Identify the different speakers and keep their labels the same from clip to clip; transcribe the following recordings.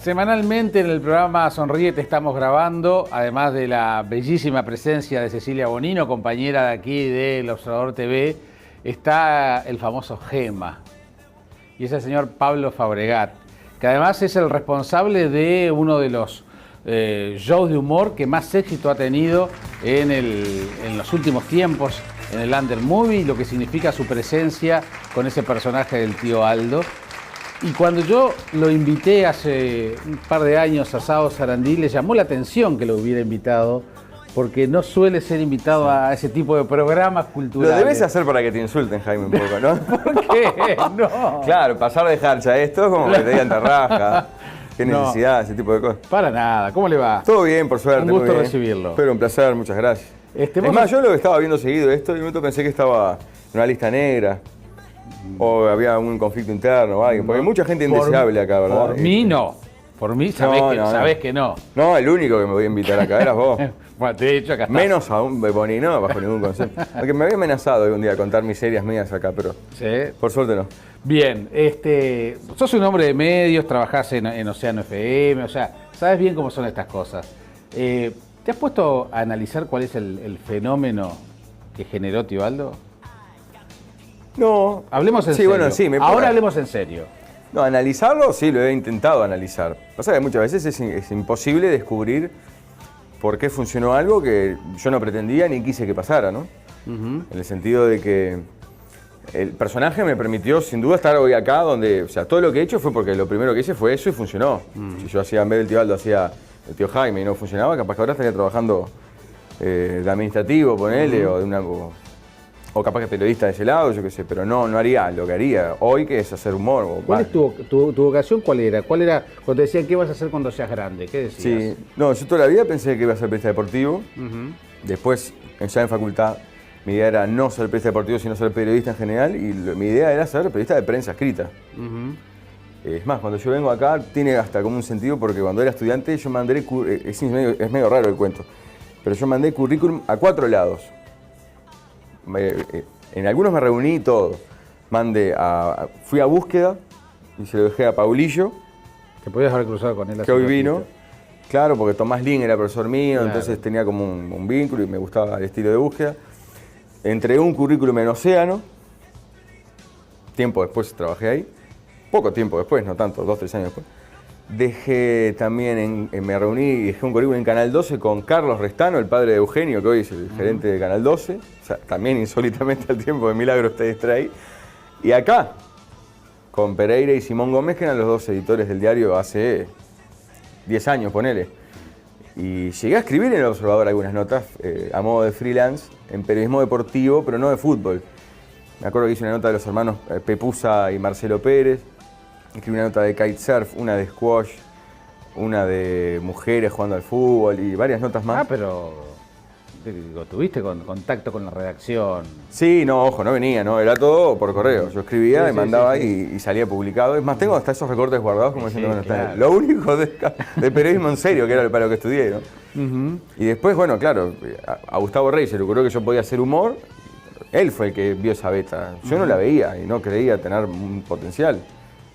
Speaker 1: Semanalmente en el programa Sonríe te estamos grabando, además de la bellísima presencia de Cecilia Bonino, compañera de aquí del Observador TV, está el famoso Gema, y es el señor Pablo Fabregat, que además es el responsable de uno de los shows de humor que más éxito ha tenido en los últimos tiempos en el Under Movie, lo que significa su presencia con ese personaje del tío Aldo. Y cuando yo lo invité hace un par de años a Sao Sarandí, le llamó la atención que lo hubiera invitado, porque no suele ser invitado a ese tipo de programas culturales.
Speaker 2: Lo debes hacer para que te insulten, Jaime, un poco, ¿no?
Speaker 1: ¿Por qué? No.
Speaker 2: Claro, pasar de jarcha a esto es como que te digan terraja. Qué necesidad, ese tipo de cosas.
Speaker 1: Para nada. ¿Cómo le va?
Speaker 2: Todo bien, por suerte.
Speaker 1: Un gusto
Speaker 2: muy bien.
Speaker 1: recibirlo.
Speaker 2: Pero un placer, muchas gracias. Es más, yo lo estaba viendo seguido esto y un momento pensé que estaba en una lista negra. O había un conflicto interno o algo, porque hay mucha gente indeseable acá, ¿verdad?
Speaker 1: Por mí no. Por mí sabés que no.
Speaker 2: No, el único que me voy a invitar acá eras vos.
Speaker 1: Bueno, de hecho acá está.
Speaker 2: Menos aún Beponi, no, bajo ningún concepto. Aunque me había amenazado algún día a contar miserias mías acá, pero
Speaker 1: ¿Sí?
Speaker 2: Por suerte no.
Speaker 1: Bien, sos un hombre de medios, trabajás en Océano FM, o sea, sabes bien cómo son estas cosas. ¿Te has puesto a analizar cuál es el fenómeno que generó Tío Aldo?
Speaker 2: No.
Speaker 1: Hablemos en serio.
Speaker 2: Bueno, sí,
Speaker 1: Ahora hablemos en serio.
Speaker 2: No, analizarlo sí, lo he intentado analizar. Pasa que muchas veces es imposible descubrir por qué funcionó algo que yo no pretendía ni quise que pasara, ¿no? En el sentido de que el personaje me permitió sin duda estar hoy acá donde, o sea, todo lo que he hecho fue porque lo primero que hice fue eso y funcionó. Si yo hacía, en vez del tío Aldo, hacía el tío Jaime y no funcionaba, capaz que ahora estaría trabajando de administrativo, ponele, o de una... O capaz que periodista de ese lado, yo qué sé, pero no haría lo que haría hoy, que es hacer humor.
Speaker 1: ¿Cuál es tu vocación? ¿Cuál era? ¿Cuál era cuando te decían qué vas a hacer cuando seas grande? ¿Qué decías?
Speaker 2: Sí, no, yo toda la vida pensé que iba a ser periodista deportivo. Después, ya en facultad, mi idea era no ser periodista deportivo, sino ser periodista en general. Y mi idea era ser periodista de prensa escrita. Es más, cuando yo vengo acá, tiene hasta como un sentido, porque cuando era estudiante, yo mandé, es medio raro el cuento, pero yo mandé currículum a 4 lados. En algunos me reuní y todo. Fui a búsqueda y se lo dejé a Paulillo.
Speaker 1: Te podías haber cruzado con él.
Speaker 2: Que hoy vino. Claro, porque Tomás Lin era profesor mío,
Speaker 1: Claro.
Speaker 2: Entonces tenía como un vínculo y me gustaba el estilo de búsqueda. Entregué un currículum en Océano. Tiempo después trabajé ahí. Poco tiempo después, no tanto, 2 o 3 años después. Dejé también, me reuní y dejé un currículum en Canal 12 con Carlos Restano, el padre de Eugenio, que hoy es el gerente de Canal 12. O sea, también insólitamente al tiempo de Milagro ustedes ahí. Y acá, con Pereira y Simón Gómez, que eran los 2 editores del diario hace 10 años, ponele. Y llegué a escribir en El Observador algunas notas a modo de freelance, en periodismo deportivo, pero no de fútbol. Me acuerdo que hice una nota de los hermanos Pepusa y Marcelo Pérez. Escribí una nota de kitesurf, una de squash, una de mujeres jugando al fútbol y varias notas más.
Speaker 1: Ah, pero digo, ¿tuviste contacto con la redacción?
Speaker 2: Sí, no, ojo, no venía, no, era todo por correo. Yo escribía y mandaba
Speaker 1: sí.
Speaker 2: Y salía publicado. Es más, tengo hasta esos recortes guardados como diciendo, bueno,
Speaker 1: claro.
Speaker 2: está lo único de periodismo en serio, que era para lo que estudié, ¿no? Y después, bueno, claro, a Gustavo Rey se le ocurrió que yo podía hacer humor. Él fue el que vio esa beta. Yo no la veía y no creía tener un potencial.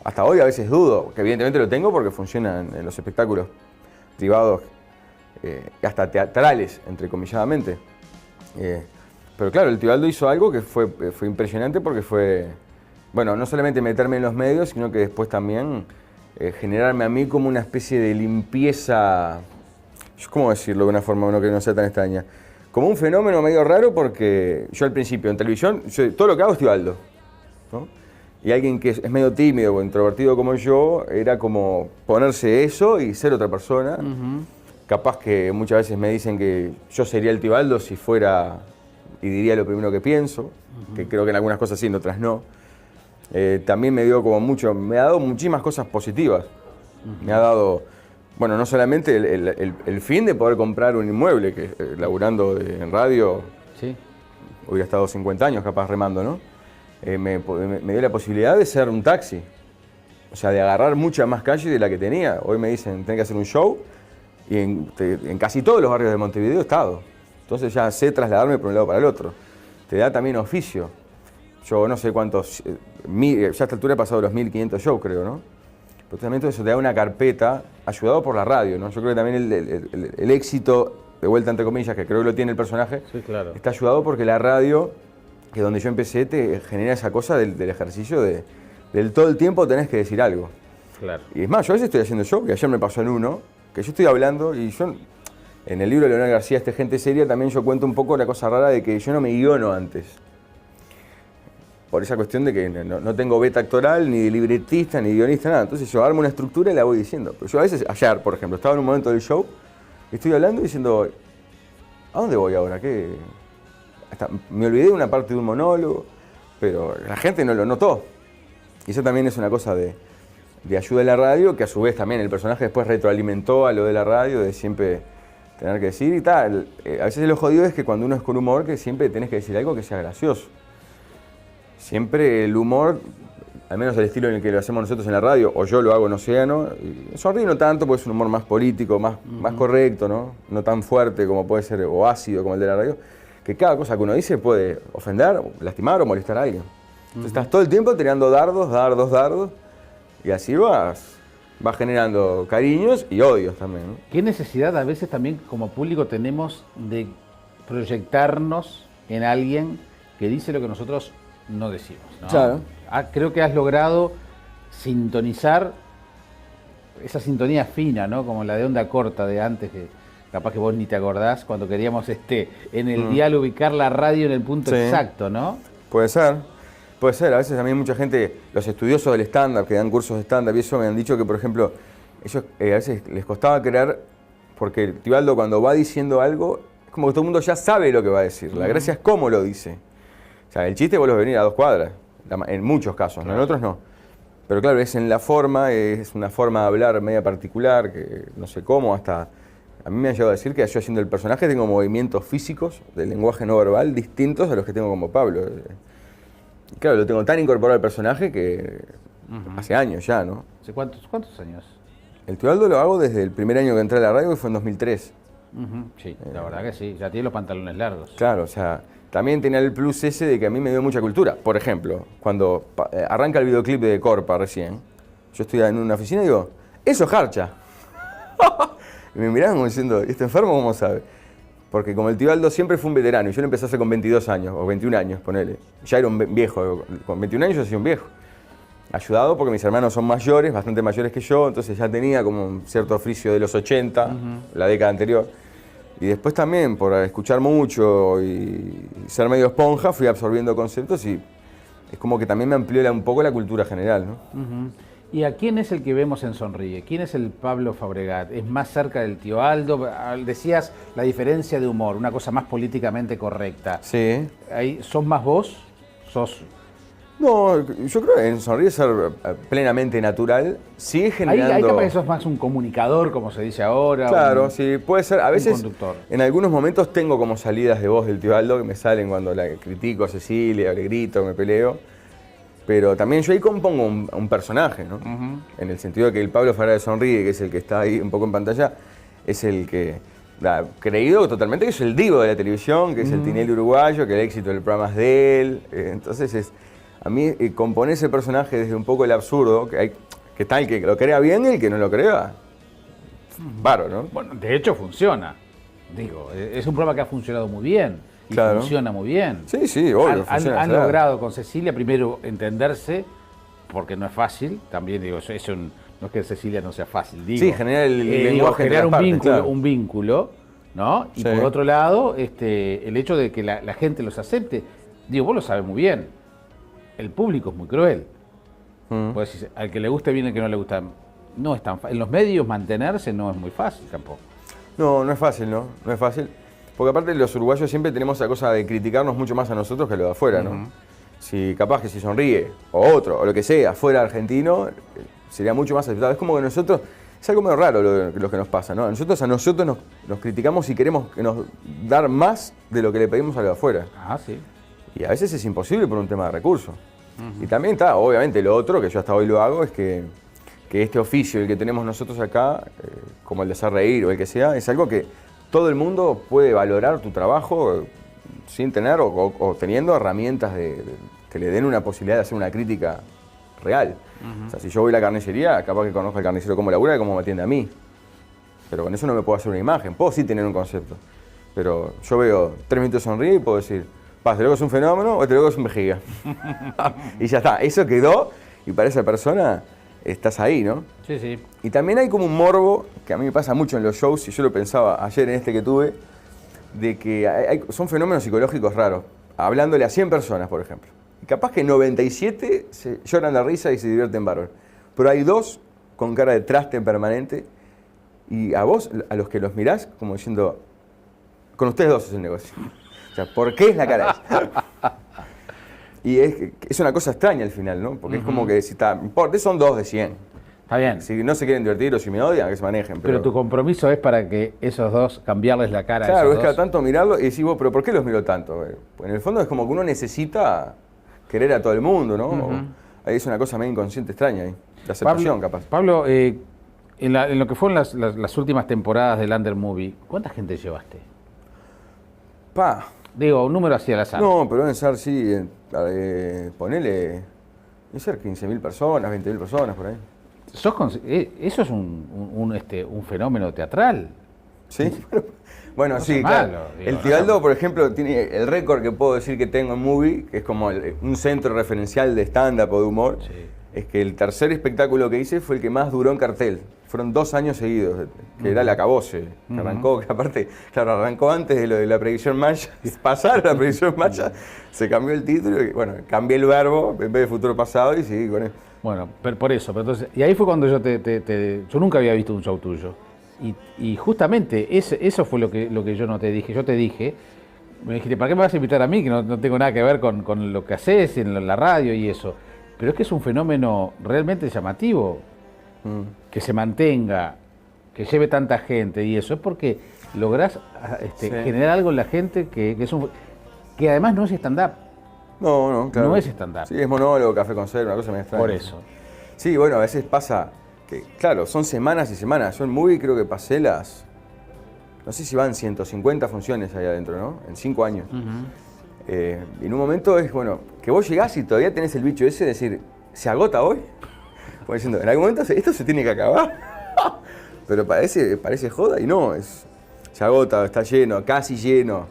Speaker 2: Hasta hoy a veces dudo, que evidentemente lo tengo porque funciona en los espectáculos privados, hasta teatrales, entrecomilladamente. Pero claro, el tío Aldo hizo algo que fue impresionante porque fue, bueno, no solamente meterme en los medios, sino que después también generarme a mí como una especie de limpieza, ¿cómo decirlo de una forma que no sea tan extraña? Como un fenómeno medio raro porque yo al principio en televisión, todo lo que hago es tío Aldo, ¿no? Y alguien que es medio tímido o introvertido como yo, era como ponerse eso y ser otra persona. Capaz que muchas veces me dicen que yo sería el tío Aldo si fuera y diría lo primero que pienso, que creo que en algunas cosas sí, en otras no. También me ha dado muchísimas cosas positivas. Me ha dado, bueno, no solamente el fin de poder comprar un inmueble, que laburando en radio,
Speaker 1: Sí.
Speaker 2: hubiera estado 50 años capaz remando, ¿no? Me dio la posibilidad de ser un taxi. O sea, de agarrar mucha más calle de la que tenía. Hoy me dicen, tenés que hacer un show y en casi todos los barrios de Montevideo he estado. Entonces ya sé trasladarme por un lado para el otro. Te da también oficio. Yo no sé cuántos, ya a esta altura he pasado los 1500 shows, creo, ¿no? pero también todo eso te da una carpeta ayudado por la radio, ¿no? Yo creo que también el éxito, de vuelta entre comillas, que creo que lo tiene el personaje,
Speaker 1: Sí, claro.
Speaker 2: está ayudado porque la radio, que es donde yo empecé, te genera esa cosa del ejercicio del todo el tiempo tenés que decir algo.
Speaker 1: Claro.
Speaker 2: Y es más, yo a veces estoy haciendo show, que ayer me pasó en uno, que yo estoy hablando y yo, en el libro de Leonel García, Gente Seria, también yo cuento un poco la cosa rara de que yo no me guiono antes. Por esa cuestión de que no tengo beta actoral, ni de libretista, ni de guionista, nada. Entonces yo armo una estructura y la voy diciendo. Pero yo a veces, ayer, por ejemplo, estaba en un momento del show, estoy hablando y diciendo, ¿a dónde voy ahora? ¿Qué? Hasta me olvidé de una parte de un monólogo, pero la gente no lo notó. Y eso también es una cosa de ayuda de la radio, que a su vez también el personaje después retroalimentó a lo de la radio, de siempre tener que decir y tal. A veces lo jodido es que cuando uno es con humor, que siempre tenés que decir algo que sea gracioso. Siempre el humor, al menos el estilo en el que lo hacemos nosotros en la radio, o yo lo hago en Océano, y Sonríe no tanto porque es un humor más político, más correcto, ¿no? No tan fuerte como puede ser, o ácido como el de la radio, que cada cosa que uno dice puede ofender, lastimar o molestar a alguien. Entonces estás todo el tiempo tirando dardos, y así vas generando cariños y odios también, ¿no?
Speaker 1: ¿Qué necesidad a veces también como público tenemos de proyectarnos en alguien que dice lo que nosotros no decimos, ¿no?
Speaker 2: Claro.
Speaker 1: Creo que has logrado sintonizar esa sintonía fina, ¿no? Como la de onda corta de antes, que capaz que vos ni te acordás, cuando queríamos en el dial ubicar la radio en el punto exacto, ¿no?
Speaker 2: Puede ser. A veces también mucha gente, los estudiosos del stand-up, que dan cursos de stand-up y eso, me han dicho que, por ejemplo, ellos a veces les costaba creer, porque el Tibaldo cuando va diciendo algo, es como que todo el mundo ya sabe lo que va a decir. La gracia es cómo lo dice. O sea, el chiste vos lo venir a 2 cuadras, en muchos casos, ¿no? En otros no. Pero claro, es en la forma, es una forma de hablar media particular, que no sé cómo, hasta... A mí me han llegado a decir que yo haciendo el personaje tengo movimientos físicos del lenguaje no verbal distintos a los que tengo como Pablo. Claro, lo tengo tan incorporado al personaje que hace años ya, ¿no?
Speaker 1: ¿Hace cuántos años?
Speaker 2: El Tibaldo lo hago desde el primer año que entré a la radio, que fue en 2003.
Speaker 1: Sí, la verdad que sí, ya tiene los pantalones largos.
Speaker 2: Claro, o sea, también tenía el plus ese de que a mí me dio mucha cultura. Por ejemplo, cuando arranca el videoclip de Corpa recién, yo estoy en una oficina y digo, eso es Jarcha. Y me miraban como diciendo, ¿y este enfermo cómo sabe? Porque como el Tibaldo siempre fue un veterano, y yo lo empecé a hacer con 22 años, o 21 años, ponele. Ya era un viejo, con 21 años yo soy un viejo. Ayudado porque mis hermanos son mayores, bastante mayores que yo, entonces ya tenía como un cierto oficio de los 80, la década anterior. Y después también, por escuchar mucho y ser medio esponja, fui absorbiendo conceptos y es como que también me amplió un poco la cultura general, ¿no?
Speaker 1: ¿Y a quién es el que vemos en Sonríe? ¿Quién es el Pablo Fabregat? ¿Es más cerca del tío Aldo? Decías la diferencia de humor, una cosa más políticamente correcta.
Speaker 2: Sí.
Speaker 1: ¿Sos más vos? ¿Sos...?
Speaker 2: No, yo creo que en Sonríe ser plenamente natural, sigue generando...
Speaker 1: Ahí capaz que sos más un comunicador, como se dice ahora.
Speaker 2: Claro, sí, puede ser. A veces,
Speaker 1: conductor.
Speaker 2: En algunos momentos tengo como salidas de voz del tío Aldo que me salen cuando la critico a Cecilia, le grito, me peleo. Pero también yo ahí compongo un personaje, ¿no? En el sentido de que el Pablo Fabregat Sonríe, que es el que está ahí un poco en pantalla, es el que ha creído totalmente que es el divo de la televisión, que es el Tinelli uruguayo, que el éxito del programa es de él. Entonces, a mí componer ese personaje desde un poco el absurdo, que tal el que lo crea bien y el que no lo crea, bárbaro, ¿no?
Speaker 1: Bueno, de hecho funciona. Digo, es un programa que ha funcionado muy bien. Y funciona muy bien.
Speaker 2: Sí, obvio.
Speaker 1: Han logrado con Cecilia primero entenderse, porque no es fácil. También digo, no es que Cecilia no sea fácil. Digo,
Speaker 2: sí, generar el lenguaje
Speaker 1: generar
Speaker 2: un
Speaker 1: un vínculo, ¿no? Y por otro lado, el hecho de que la gente los acepte. Digo, vos lo sabés muy bien. El público es muy cruel. Pues decir, al que le guste bien, al que no le gusta. No es tan fácil. En los medios mantenerse no es muy fácil tampoco.
Speaker 2: No es fácil, ¿no? No es fácil. Porque aparte los uruguayos siempre tenemos esa cosa de criticarnos mucho más a nosotros que a lo de afuera, ¿no? Si capaz que si Sonríe, o otro, o lo que sea, fuera argentino, sería mucho más aceptado. Es como que nosotros, es algo medio raro lo que nos pasa, ¿no? Nosotros nos criticamos y queremos que nos dar más de lo que le pedimos a lo de afuera.
Speaker 1: Ah, sí.
Speaker 2: Y a veces es imposible por un tema de recursos. Y también está, obviamente, lo otro, que yo hasta hoy lo hago, es que este oficio, el que tenemos nosotros acá, como el de hacer reír o el que sea, es algo que todo el mundo puede valorar tu trabajo sin tener o teniendo herramientas que le den una posibilidad de hacer una crítica real. O sea, si yo voy a la carnicería, capaz que conozco al carnicero cómo labura y cómo me atiende a mí. Pero con eso no me puedo hacer una imagen. Puedo sí tener un concepto. Pero yo veo 3 minutos de sonríe y puedo decir, ¿te lo que es un fenómeno o te lo que es un vejiga? Y ya está. Eso quedó y para esa persona estás ahí, ¿no?
Speaker 1: Sí, sí.
Speaker 2: Y también hay como un morbo, que a mí me pasa mucho en los shows, y yo lo pensaba ayer en este que tuve, de que son fenómenos psicológicos raros. Hablándole a 100 personas, por ejemplo. Y capaz que 97 se lloran la risa y se divierten bárbaro. Pero hay 2 con cara de traste permanente, y a vos, a los que los mirás, como diciendo, con ustedes 2 es el negocio. O sea, ¿por qué es la cara esa? Y es una cosa extraña al final, ¿no? Porque es como que si está, importa, son 2 de 100.
Speaker 1: Está bien.
Speaker 2: Si no se quieren divertir o si me odian, que se manejen.
Speaker 1: Pero tu compromiso es para que esos 2, cambiarles la cara a
Speaker 2: claro,
Speaker 1: esos
Speaker 2: es cada
Speaker 1: 2.
Speaker 2: tanto mirarlo y decís vos, pero ¿por qué los miro tanto? Pues en el fondo es como que uno necesita querer a todo el mundo, ¿no? Ahí es una cosa medio inconsciente extraña ahí. La aceptación, capaz.
Speaker 1: Pablo, en lo que fueron las últimas temporadas del Under Movie, ¿cuánta gente llevaste? Digo, un número así al azar.
Speaker 2: No, pero deben ser, sí, ponele, deben ser 15.000 personas, 20.000 personas por ahí.
Speaker 1: ¿Eso es un fenómeno teatral?
Speaker 2: Sí. Bueno,
Speaker 1: No
Speaker 2: sí,
Speaker 1: es
Speaker 2: claro.
Speaker 1: malo, digo,
Speaker 2: El Tibaldo, por ejemplo, tiene el récord que puedo decir que tengo en Movie, que es como un centro referencial de stand-up o de humor.
Speaker 1: Sí.
Speaker 2: Es que el tercer espectáculo que hice fue el que más duró en cartel. Fueron 2 años seguidos, que era el Acabose, que arrancó, que aparte, claro, arrancó antes de lo de la predicción maya. Pasaron la predicción maya, se cambió el título y, bueno, cambié el verbo en vez de futuro pasado y seguí con eso.
Speaker 1: Bueno, por eso. Pero entonces, y ahí fue cuando yo yo nunca había visto un show tuyo. Y justamente eso fue lo que yo no te dije. Yo te dije, me dijiste, ¿para qué me vas a invitar a mí? Que no tengo nada que ver con lo que haces en la radio y eso. Pero es que es un fenómeno realmente llamativo. Que se mantenga, que lleve tanta gente y eso. Es porque lográs generar algo en la gente que además no es stand-up.
Speaker 2: No, claro.
Speaker 1: No es stand-up.
Speaker 2: Sí, es monólogo, café con cero, una cosa me extraña.
Speaker 1: Por eso.
Speaker 2: Sí, bueno, a veces pasa que, claro, son semanas y semanas. Yo en Movie creo que pasé no sé si van 150 funciones ahí adentro, ¿no? En 5 años. Y en un momento es, bueno, que vos llegás y todavía tenés el bicho ese de decir, ¿se agota hoy? Como diciendo, en algún momento esto se tiene que acabar. Pero parece joda y no, se agota, está lleno, casi lleno.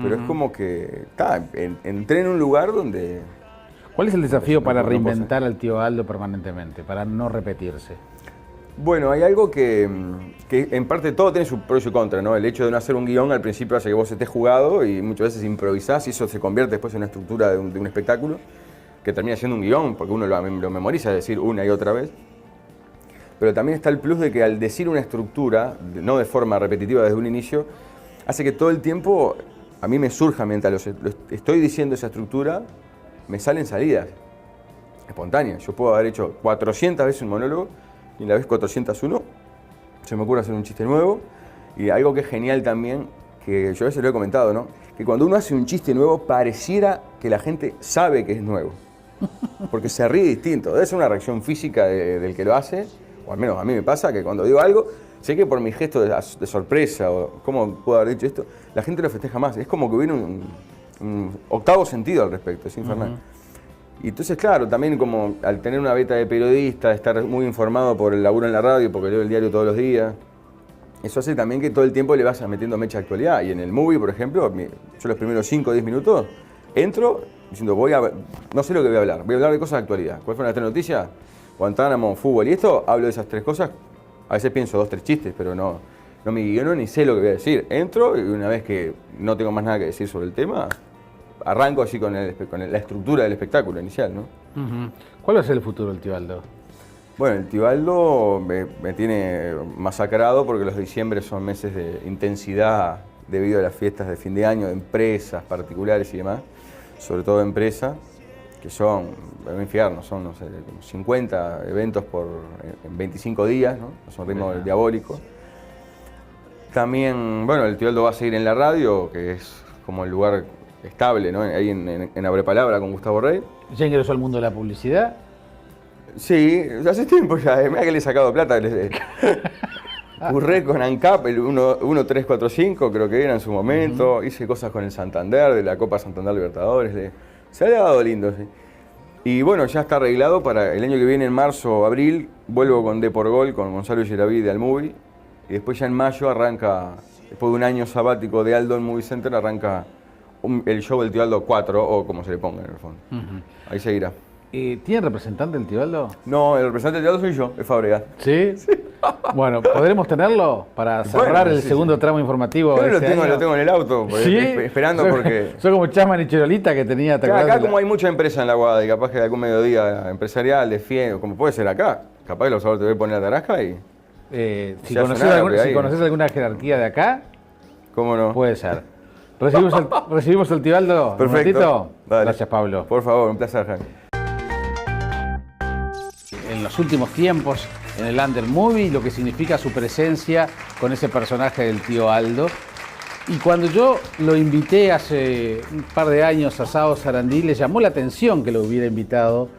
Speaker 2: Pero es como que, entré en un lugar donde...
Speaker 1: ¿Cuál es el desafío para reinventar al tío Aldo permanentemente, para no repetirse?
Speaker 2: Bueno, hay algo que en parte todo tiene su pro y su contra, ¿no? El hecho de no hacer un guión al principio hace que vos estés jugado y muchas veces improvisás y eso se convierte después en una estructura de un espectáculo que termina siendo un guión, porque uno lo memoriza, es decir, una y otra vez. Pero también está el plus de que al decir una estructura, no de forma repetitiva desde un inicio, hace que todo el tiempo a mí me surja mientras estoy diciendo esa estructura, me salen salidas espontáneas. Yo puedo haber hecho 400 veces un monólogo y en la vez 401 se me ocurre hacer un chiste nuevo. Y algo que es genial también, que yo a veces lo he comentado, ¿no? Que cuando uno hace un chiste nuevo pareciera que la gente sabe que es nuevo. Porque se ríe distinto. Debe ser una reacción física del que lo hace, o al menos a mí me pasa que cuando digo algo, sé que por mi gesto de sorpresa o cómo puedo haber dicho esto, la gente lo festeja más. Es como que hubiera un octavo sentido al respecto, es infernal. Y entonces, claro, también como al tener una beta de periodista, estar muy informado por el laburo en la radio, porque leo el diario todos los días, eso hace también que todo el tiempo le vas metiendo mecha de actualidad. Y en el Movie, por ejemplo, yo los primeros 5 o 10 minutos entro diciendo, no sé lo que voy a hablar de cosas de actualidad. ¿Cuál fue la 3 noticias? Guantánamo, fútbol y esto, hablo de esas 3 cosas. A veces pienso 2 o 3 chistes, pero no me guiono ni sé lo que voy a decir. Entro y una vez que no tengo más nada que decir sobre el tema, arranco así con la estructura del espectáculo inicial, ¿no?
Speaker 1: ¿Cuál va a ser el futuro del tío Aldo?
Speaker 2: Bueno, el tío Aldo me tiene masacrado porque los diciembres son meses de intensidad debido a las fiestas de fin de año, de empresas particulares y demás, sobre todo de empresas, que son un infierno, son, no sé, como 50 eventos en 25 días, ¿no? Es un ritmo diabólico. También, bueno, el tío Aldo va a seguir en la radio, que es como el lugar estable, ¿no? Ahí en Abrepalabra con Gustavo Rey.
Speaker 1: ¿Ya ingresó al mundo de la publicidad?
Speaker 2: Sí, hace tiempo ya, mira que le he sacado plata. Curré con ANCAP, el 1345 creo que era en su momento, hice cosas con el Santander, de la Copa Santander Libertadores, se le ha dado lindo, sí. Y bueno, ya está arreglado para el año que viene, en marzo o abril, vuelvo con D por Gol, con Gonzalo Geraví de Almovie. Y después ya en mayo arranca, después de un año sabático de Aldo en Movie Center, arranca el show del Tío Aldo 4, o como se le ponga en el fondo. Ahí seguirá.
Speaker 1: ¿Tiene representante el Tío Aldo?
Speaker 2: No, el representante del Tío Aldo soy yo, es Fabregat.
Speaker 1: ¿Sí? Bueno, ¿podremos tenerlo para cerrar el segundo tramo informativo?
Speaker 2: Yo
Speaker 1: de este año?
Speaker 2: lo tengo en el auto,
Speaker 1: ¿Sí?
Speaker 2: esperando porque...
Speaker 1: Soy como Chasman y Chirolita que tenía...
Speaker 2: Acá como hay mucha empresa en la Guada y capaz que de algún mediodía empresarial, de fiel, como puede ser acá, capaz que los Observador TV poner la tarasca y...
Speaker 1: si conoces alguna jerarquía de acá,
Speaker 2: ¿cómo no?
Speaker 1: puede ser. ¿Recibimos el Tío Aldo?
Speaker 2: Perfecto.
Speaker 1: ¿Un ratito?
Speaker 2: Dale.
Speaker 1: Gracias, Pablo.
Speaker 2: Por favor, un placer, Jaime.
Speaker 1: En los últimos tiempos, en el Under Movie, lo que significa su presencia con ese personaje del Tío Aldo. Y cuando yo lo invité hace un par de años a Sao Sarandí, le llamó la atención que lo hubiera invitado,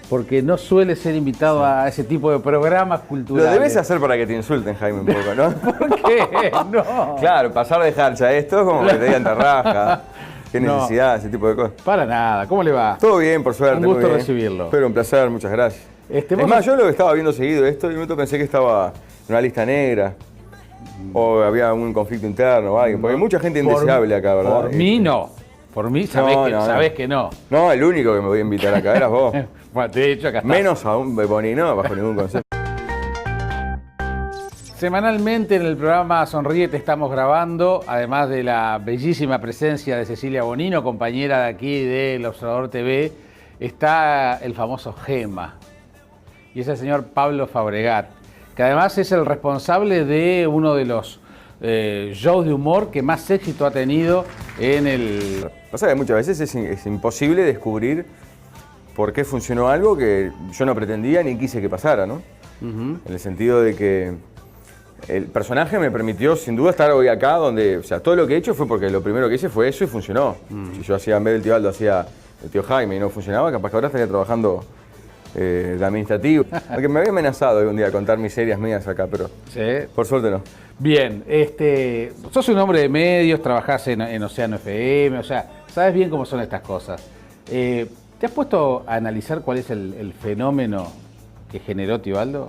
Speaker 1: porque no suele ser invitado a ese tipo de programas culturales.
Speaker 2: Lo debes hacer para que te insulten, Jaime, un poco, ¿no?
Speaker 1: ¿Por qué? No.
Speaker 2: Claro, pasar de jarcha a esto es como que te digan tarrasca. Qué necesidad, ese tipo de cosas.
Speaker 1: Para nada. ¿Cómo le va?
Speaker 2: Todo bien, por suerte.
Speaker 1: Un gusto
Speaker 2: muy bien.
Speaker 1: recibirlo.
Speaker 2: Pero un placer, muchas gracias. Es más, yo lo estaba viendo seguido esto y de momento pensé que estaba en una lista negra. O había un conflicto interno o algo. Porque hay mucha gente indeseable acá, ¿verdad?
Speaker 1: Por mí no. Por mí sabés que no.
Speaker 2: No, el único que me voy a invitar acá eras vos.
Speaker 1: Bueno, de hecho, acá está.
Speaker 2: Menos a un Bebonino, bajo ningún concepto.
Speaker 1: Semanalmente en el programa Sonríe te estamos grabando, además de la bellísima presencia de Cecilia Bonino, compañera de aquí del Observador TV, está el famoso Gema. Y es el señor Pablo Fabregat, que además es el responsable de uno de los shows de humor que más éxito ha tenido en el...
Speaker 2: Pasa que muchas veces es imposible descubrir por qué funcionó algo que yo no pretendía ni quise que pasara, ¿no? En el sentido de que el personaje me permitió sin duda estar hoy acá donde, o sea, todo lo que he hecho fue porque lo primero que hice fue eso y funcionó. Si yo hacía, en vez del Tío Aldo, hacía el Tío Jaime y no funcionaba, capaz que ahora estaría trabajando de administrativo. Porque me había amenazado algún día contar miserias mías acá, pero
Speaker 1: ¿Sí?
Speaker 2: Por suerte no.
Speaker 1: Bien, sos un hombre de medios, trabajás en Océano FM, o sea, sabes bien cómo son estas cosas. ¿Te has puesto a analizar cuál es el fenómeno que generó Tío Aldo?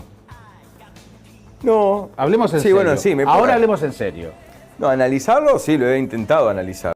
Speaker 2: No.
Speaker 1: Hablemos en serio.
Speaker 2: Bueno, sí.
Speaker 1: Ahora hablemos en serio.
Speaker 2: No, analizarlo sí, lo he intentado analizar.